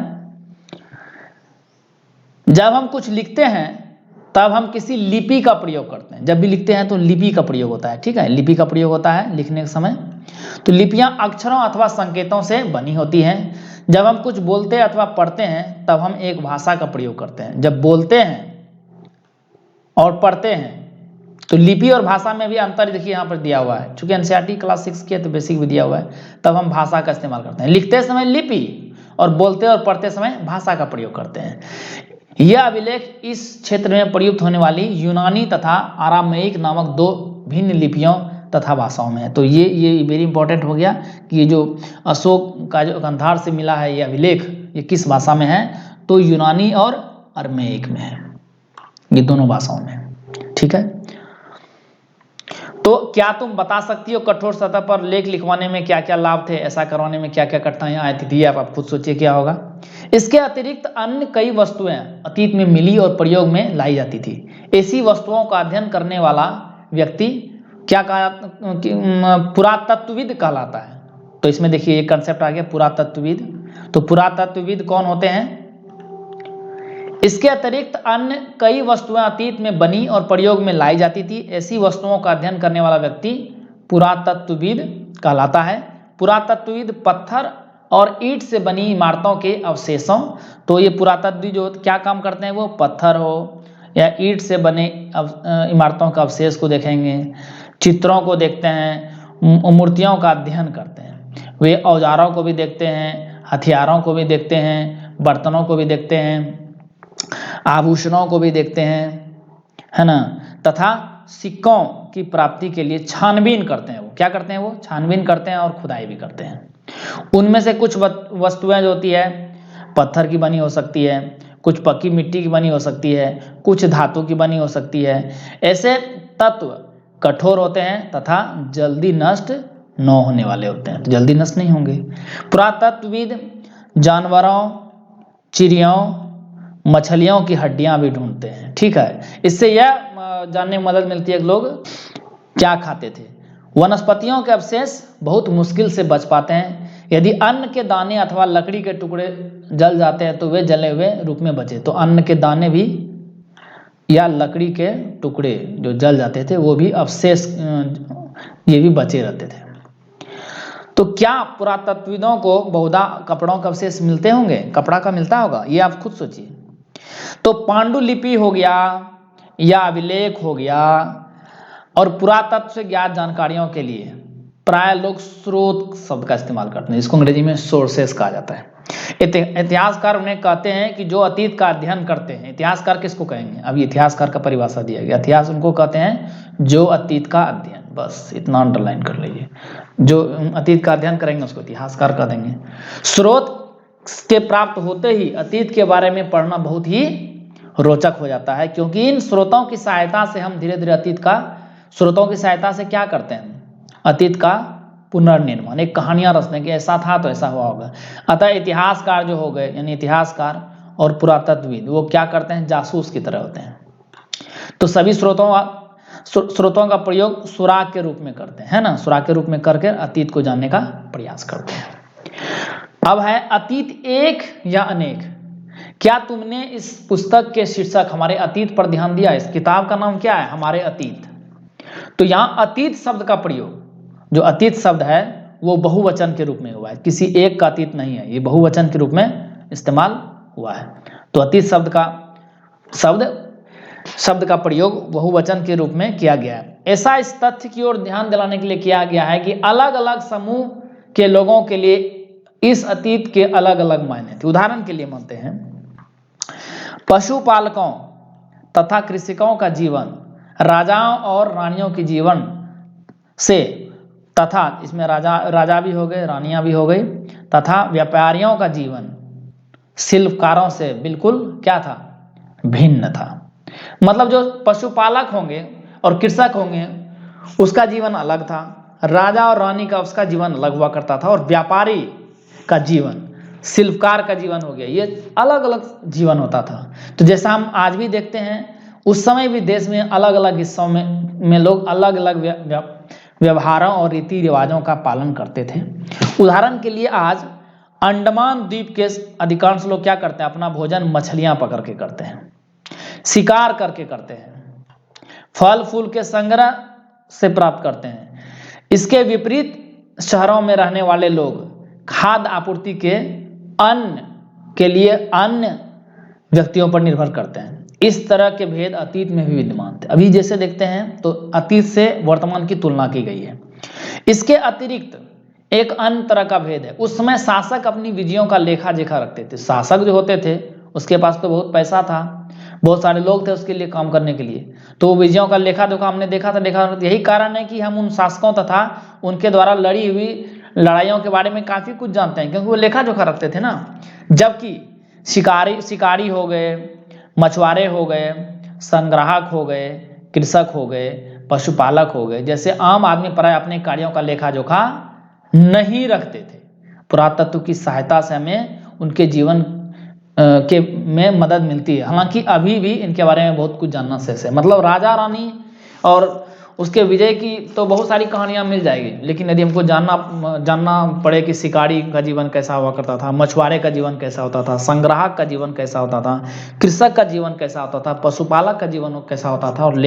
जब हम कुछ लिखते हैं तब हम किसी लिपि का प्रयोग करते हैं। जब भी लिखते हैं तो लिपि का प्रयोग होता है, ठीक है। लिपि का प्रयोग होता है लिखने के समय। तो लिपियां अक्षरों अथवा संकेतों से बनी होती हैं। जब हम कुछ बोलते अथवा पढ़ते हैं तब हम एक भाषा का प्रयोग करते हैं। जब बोलते हैं और पढ़ते हैं तो लिपि और भाषा में भी अंतर देखिए यहाँ पर दिया हुआ है। चूंकि एनसीईआरटी क्लास 6 की है तो बेसिक भी दिया हुआ है। तब हम भाषा का इस्तेमाल करते हैं। लिखते समय लिपि और बोलते और पढ़ते समय भाषा का प्रयोग करते हैं। यह अभिलेख इस क्षेत्र में प्रयुक्त होने वाली यूनानी तथा आरामेइक नामक 2 भिन्न लिपियों तथा भाषाओं में है। तो ये वेरी इंपॉर्टेंट हो गया कि ये जो अशोक का जो कंधार से मिला है ये अभिलेख, ये किस भाषा में है? तो यूनानी और अरमेइक में है, ये दोनों भाषाओं में, ठीक है। तो क्या तुम बता सकती हो कठोर सतह पर लेख लिखवाने में क्या क्या लाभ थे, ऐसा करवाने में क्या क्या कठिनाइयां आई थी? आप खुद सोचिए क्या होगा। इसके अतिरिक्त अन्य कई वस्तुएं अतीत में मिली और प्रयोग में लाई जाती थी। ऐसी वस्तुओं का अध्ययन करने वाला व्यक्ति क्या पुरातत्वविद कहलाता है। तो इसमें देखिए एक कंसेप्ट आ गया, पुरातत्वविद। तो पुरातत्वविद कौन होते हैं? इसके अतिरिक्त अन्य कई वस्तुएं अतीत में बनी और प्रयोग में लाई जाती थी। ऐसी वस्तुओं का अध्ययन करने वाला व्यक्ति पुरातत्वविद कहलाता है। पुरातत्वविद पत्थर और ईंट से बनी इमारतों के अवशेषों, तो ये पुरातत्वविद जो क्या काम करते हैं? वो पत्थर हो या ईंट से बने इमारतों का अवशेष को देखेंगे, चित्रों को देखते हैं, मूर्तियों का अध्ययन करते हैं। वे औजारों को भी देखते हैं, हथियारों को भी देखते हैं, बर्तनों को भी देखते हैं, आभूषणों को भी देखते हैं, है ना, तथा सिक्कों की प्राप्ति के लिए छानबीन करते हैं। वो क्या करते हैं? वो छानबीन करते हैं और खुदाई भी करते हैं। उनमें से कुछ वस्तुएं जो होती है पत्थर की बनी हो सकती है, कुछ पक्की मिट्टी की बनी हो सकती है, कुछ धातु की बनी हो सकती है। ऐसे तत्व कठोर होते हैं तथा जल्दी नष्ट न होने वाले होते हैं, तो जल्दी नष्ट नहीं होंगे। पुरातत्वविद जानवरों, चिड़ियों, मछलियों की हड्डियां भी ढूंढते हैं, ठीक है। इससे यह जानने में मदद मिलती है कि लोग क्या खाते थे। वनस्पतियों के अवशेष बहुत मुश्किल से बच पाते हैं। यदि अन्न के दाने अथवा लकड़ी के टुकड़े जल जाते हैं तो वे जले हुए रूप में बचे। तो अन्न के दाने भी या लकड़ी के टुकड़े जो जल जाते थे वो भी अवशेष ये भी बचे रहते थे। तो क्या पुरातत्वविदों को बहुधा कपड़ों का अवशेष मिलते होंगे, कपड़ा का मिलता होगा, ये आप खुद सोचिए। तो पांडुलिपि हो गया या अभिलेख हो गया और पुरातत्व से ज्ञात जानकारियों के लिए प्राय लोग स्रोत शब्द का इस्तेमाल करते हैं, जिसको अंग्रेजी में सोर्सेस कहा जाता है। इतिहासकार उन्हें कहते हैं कि जो अतीत का अध्ययन करते हैं। इतिहासकार किसको कहेंगे, अभी इतिहासकार का परिभाषा दिया गया। इतिहास उनको कहते हैं जो अतीत का अध्ययन, बस इतना अंडरलाइन कर लीजिए, जो अतीत का अध्ययन करेंगे उसको इतिहासकार कह देंगे। स्रोत के प्राप्त होते ही अतीत के बारे में पढ़ना बहुत ही रोचक हो जाता है, क्योंकि इन स्रोतों की सहायता से हम धीरे धीरे अतीत का, स्रोतों की सहायता से क्या करते हैं, अतीत का पुनर्निर्माण, एक कहानियां रचने की, ऐसा था तो ऐसा हुआ होगा। अतः इतिहासकार जो हो गए, यानी इतिहासकार और पुरातत्वविद, वो क्या करते हैं, जासूस की तरह होते हैं। तो सभी स्रोतों का प्रयोग सुराग के रूप में करते हैं, है ना, सुराग के रूप में करके अतीत को जानने का प्रयास करते हैं। अब है अतीत एक या अनेक। क्या तुमने इस पुस्तक के शीर्षक हमारे अतीत पर ध्यान दिया? इस किताब का नाम क्या है, हमारे अतीत। तो यहाँ अतीत शब्द का प्रयोग, जो अतीत शब्द है वो बहुवचन के रूप में हुआ है, किसी एक का अतीत नहीं है, ये बहुवचन के रूप में इस्तेमाल हुआ है। तो अतीत शब्द का प्रयोग बहुवचन के रूप में किया गया है। ऐसा इस तथ्य की ओर ध्यान दिलाने के लिए किया गया है कि अलग अलग समूह के लोगों के लिए इस अतीत के अलग अलग मायने थे। उदाहरण के लिए मानते हैं पशुपालकों तथा कृषकों का जीवन राजाओं और रानियों के जीवन से, तथा इसमें राजा भी हो गए, रानियां भी हो गई, तथा व्यापारियों का जीवन शिल्पकारों से बिल्कुल क्या था, भिन्न था। मतलब जो पशुपालक होंगे और कृषक होंगे उसका जीवन अलग था, राजा और रानी का उसका जीवन अलग हुआ करता था, और व्यापारी का जीवन, शिल्पकार का जीवन हो गया, ये अलग अलग जीवन होता था। तो जैसा हम आज भी देखते हैं, उस समय भी देश में अलग अलग हिस्सों में लोग अलग अलग व्यवहारों और रीति रिवाजों का पालन करते थे। उदाहरण के लिए आज अंडमान द्वीप के अधिकांश लोग क्या करते हैं, अपना भोजन मछलियां पकड़ के करते हैं, शिकार करके करते हैं, फल फूल के संग्रह से प्राप्त करते हैं। इसके विपरीत शहरों में रहने वाले लोग खाद्य आपूर्ति के अन्न के लिए अन्य व्यक्तियों पर निर्भर करते हैं। इस तरह के भेद अतीत में भी विद्यमान थे। अभी जैसे देखते हैं तो अतीत से वर्तमान की तुलना की गई है। इसके अतिरिक्त एक अन्य तरह का भेद है। उस समय शासक अपनी विजयों का लेखा जोखा रखते थे। शासक जो होते थे उसके पास तो बहुत पैसा था, बहुत सारे लोग थे उसके लिए काम करने के लिए, तो विजयों का लेखा जोखा हमने देखा था। यही कारण है कि हम उन शासकों तथा उनके द्वारा लड़ी हुई लड़ाइयों के बारे में काफी कुछ जानते हैं, क्योंकि वो लेखा जोखा रखते थे ना। जबकि शिकारी हो गए, मछुआरे हो गए, संग्राहक हो गए, कृषक हो गए, पशुपालक हो गए, जैसे आम आदमी प्राय अपने कार्यों का लेखा जोखा नहीं रखते थे। पुरातत्व की सहायता से हमें उनके जीवन के में मदद मिलती है। हालांकि अभी भी इनके बारे में बहुत कुछ जानना शेष है। मतलब राजा रानी और उसके विजय की तो बहुत सारी कहानियां मिल जाएगी, लेकिन यदि हमको जानना पड़े कि शिकारी का जीवन कैसा हुआ करता था, मछुआरे का जीवन कैसा होता था, संग्राहक का जीवन कैसा होता था, कृषक का जीवन कैसा होता था, पशुपालक का जीवन कैसा होता था, और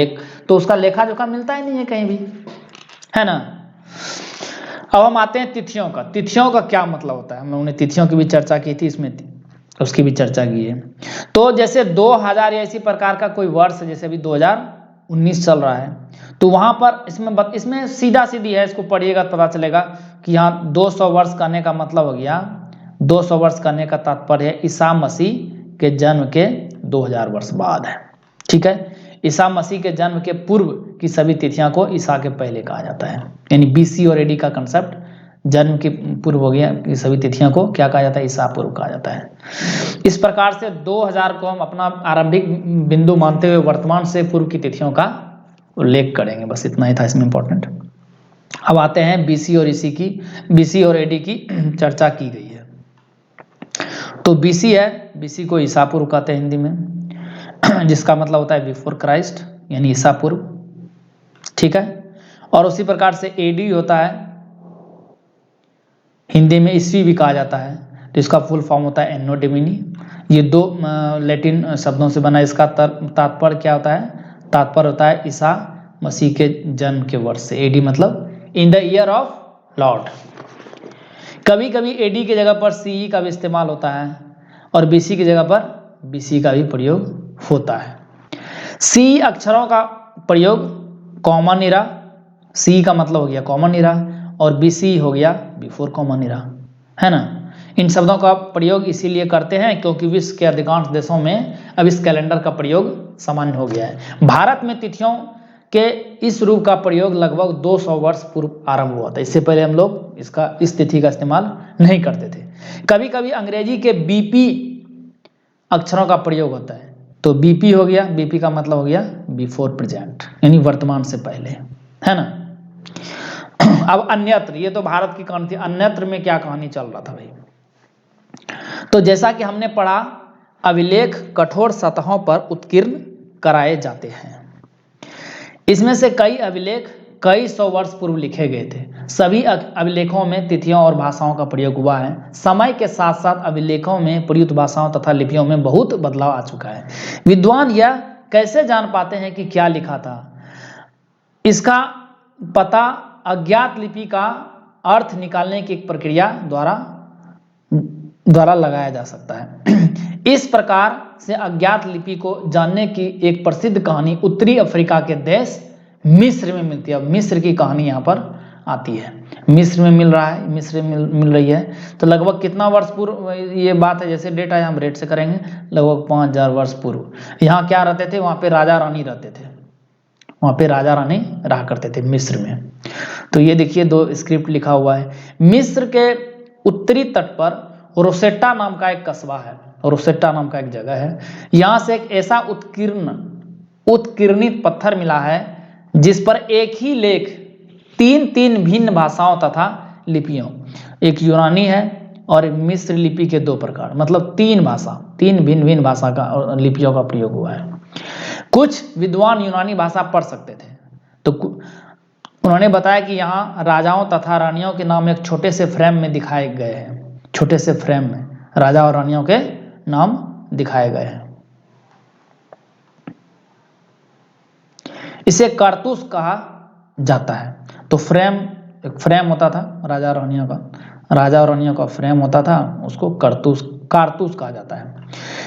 तो उसका लेखा जोखा मिलता ही नहीं है कहीं भी, है ना। अब हम आते हैं तिथियों का। तिथियों का क्या मतलब होता है, हम लोगों ने तिथियों की भी चर्चा की थी, इसमें उसकी भी चर्चा की है। तो जैसे 2000 या इसी प्रकार का कोई वर्ष, जैसे अभी 2019 चल रहा है, तो वहां पर इसमें सीधा सीधी है, इसको पढ़िएगा तो पता चलेगा कि यहाँ 200 वर्ष करने का मतलब हो गया, 200 वर्ष करने का तात्पर्य है ईसा मसीह के जन्म के 2000 वर्ष बाद है। ठीक है, ईसा मसीह के जन्म के पूर्व की सभी तिथियां को ईसा के पहले कहा जाता है, यानी बीसी और एडी का कंसेप्ट, जन्म के पूर्व हो गया कि सभी तिथियों को क्या कहा जाता है, ईसा पूर्व कहा जाता है। इस प्रकार से 2000 को हम अपना आरंभिक बिंदु मानते हुए वर्तमान से पूर्व की तिथियों का उल्लेख करेंगे। बस इतना ही था इसमें इंपॉर्टेंट। अब आते हैं बीसी और एडी की चर्चा की गई है। तो बीसी है, बीसी को ईसा पूर्व कहते हैं हिंदी में, जिसका मतलब होता है बिफोर क्राइस्ट, यानी ईसा पूर्व। ठीक है, और उसी प्रकार से एडी होता है, हिंदी में ईस्वी भी कहा जाता है, तो इसका फुल फॉर्म होता है एन्नो डोमिनी, ये दो लैटिन शब्दों से बना। इसका तात्पर्य क्या होता है? तात्पर्य होता है ईसा मसीह के जन्म के वर्ष से। एडी मतलब in the year of Lord. कभी कभी एडी की जगह पर सीई का भी इस्तेमाल होता है और बीसी की जगह पर बीसी का भी प्रयोग होता है। सी अक्षरों का प्रयोग कॉमन इरा, सी का मतलब हो गया कॉमन इरा और बीसी हो गया बिफोर कॉमन इरा, है ना। इन शब्दों का प्रयोग इसीलिए करते हैं क्योंकि विश्व के अधिकांश देशों में अब इस कैलेंडर का प्रयोग सामान्य हो गया है। भारत में तिथियों के इस रूप का प्रयोग लगभग 200 वर्ष पूर्व आरंभ हुआ था। इससे पहले हम लोग इस तिथि का इस्तेमाल नहीं करते थे। कभी कभी अंग्रेजी के बीपी अक्षरों का प्रयोग होता है। तो बीपी हो गया, बीपी का मतलब हो गया बिफोर प्रेजेंट, यानी वर्तमान से पहले, है ना। अब अन्यत्र, ये तो भारत की कहानी थी। अन्यत्र में क्या कहानी चल रहा था भाई? तो जैसा कि हमने पढ़ा, अभिलेख कठोर सतहों पर उत्कीर्ण कराए जाते हैं। इसमें से कई अभिलेख कई सौ वर्ष पूर्व लिखे गए थे। सभी अभिलेखों में तिथियों और भाषाओं का प्रयोग हुआ है। समय के साथ साथ अभिलेखों में प्रयुक्त भाषाओं तथा लिपियों में बहुत बदलाव आ चुका है। विद्वान यह कैसे जान पाते हैं कि क्या लिखा था? इसका पता अज्ञात लिपि का अर्थ निकालने की एक प्रक्रिया द्वारा लगाया जा सकता है। इस प्रकार से अज्ञात लिपि को जानने की एक प्रसिद्ध कहानी उत्तरी अफ्रीका के देश मिस्र में मिलती है। अब मिस्र की कहानी यहाँ पर आती है। मिस्र में मिल रहा है, मिस्र में मिल रही है। तो लगभग कितना वर्ष पूर्व ये बात है? जैसे डेट है हम रेट से करेंगे, लगभग 5000 वर्ष पूर्व। यहाँ क्या रहते थे? वहाँ पे राजा रानी रहते थे। वहाँ पे राजा रानी रहा करते थे मिस्र में। तो ये देखिए 2 स्क्रिप्ट लिखा हुआ है। मिस्र के उत्तरी तट पर रोसेट्टा नाम का एक कस्बा है, रोसेट्टा नाम का एक जगह है। यहाँ से एक ऐसा उत्कीर्णित पत्थर मिला है जिस पर एक ही लेख 3 भिन्न भाषाओं तथा लिपियों, एक यूनानी है और एक मिस्र लिपि के 2 प्रकार, मतलब 3 भिन्न भाषा का और लिपियों का प्रयोग हुआ है। कुछ विद्वान यूनानी भाषा पढ़ सकते थे, तो उन्होंने बताया कि यहाँ राजाओं तथा रानियों के नाम एक छोटे से फ्रेम में दिखाए गए हैं। छोटे से फ्रेम में राजा और रानियों के नाम दिखाए गए हैं। इसे कारतूस कहा जाता है। तो एक फ्रेम होता था राजा और रानियों का फ्रेम होता था, उसको कारतूस कहा जाता है।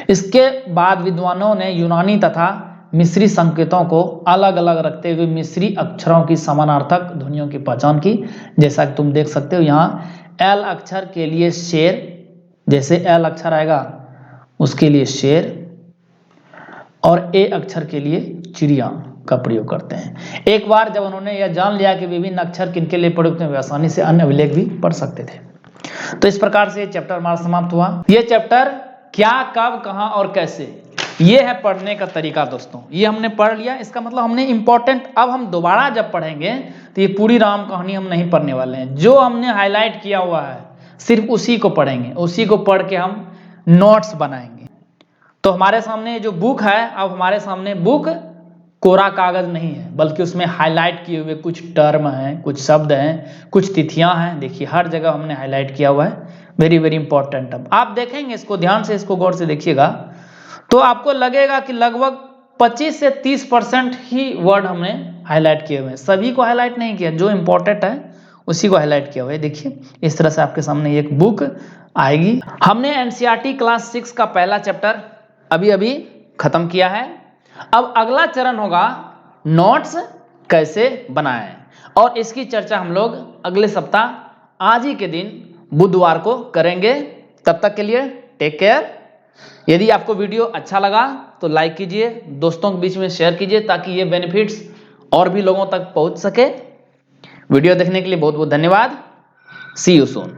इसके बाद विद्वानों ने यूनानी तथा मिस्री संकेतों को अलग अलग रखते हुए मिस्री अक्षरों की समानार्थक ध्वनियों की पहचान की। जैसा कि तुम देख सकते हो यहाँ एल अक्षर के लिए शेर, जैसे एल अक्षर आएगा उसके लिए शेर, और ए अक्षर के लिए चिड़िया का प्रयोग करते हैं। एक बार जब उन्होंने यह जान लिया कि विभिन्न अक्षर किनके लिए प्रयुक्त हैं, वे आसानी से अन्य अभिलेख भी पढ़ सकते थे। तो इस प्रकार से ये चैप्टर हमारा समाप्त हुआ। ये चैप्टर क्या, कब, कहां और कैसे, ये है पढ़ने का तरीका दोस्तों। ये हमने पढ़ लिया, इसका मतलब हमने इंपॉर्टेंट, अब हम दोबारा जब पढ़ेंगे तो ये पूरी राम कहानी हम नहीं पढ़ने वाले हैं। जो हमने हाईलाइट किया हुआ है सिर्फ उसी को पढ़ेंगे, उसी को पढ़ के हम नोट्स बनाएंगे। तो हमारे सामने जो बुक है, अब हमारे सामने बुक कोरा कागज नहीं है, बल्कि उसमें हाईलाइट किए हुए कुछ टर्म हैं, कुछ शब्द हैं, कुछ तिथियां हैं। देखिए हर जगह हमने हाईलाइट किया हुआ है। Very very important. अब आप देखेंगे इसको ध्यान से, इसको गौर से देखिएगा तो आपको लगेगा कि लगभग 25 से 30% ही वर्ड हमने हाईलाइट किए हुए हैं। सभी को हाईलाइट नहीं किया, जो इंपॉर्टेंट है उसी को हाईलाइट किया हुआ है। देखिए इस तरह से आपके सामने एक बुक आएगी। हमने एनसीईआरटी क्लास 6 का पहला चैप्टर अभी खत्म किया है। अब अगला चरण होगा नोट्स कैसे बनाएं, और इसकी चर्चा हम लोग अगले सप्ताह आज ही के दिन बुधवार को करेंगे। तब तक के लिए टेक केयर। यदि आपको वीडियो अच्छा लगा तो लाइक कीजिए, दोस्तों के बीच में शेयर कीजिए ताकि ये बेनिफिट्स और भी लोगों तक पहुंच सके। वीडियो देखने के लिए बहुत बहुत धन्यवाद। सी यू सून।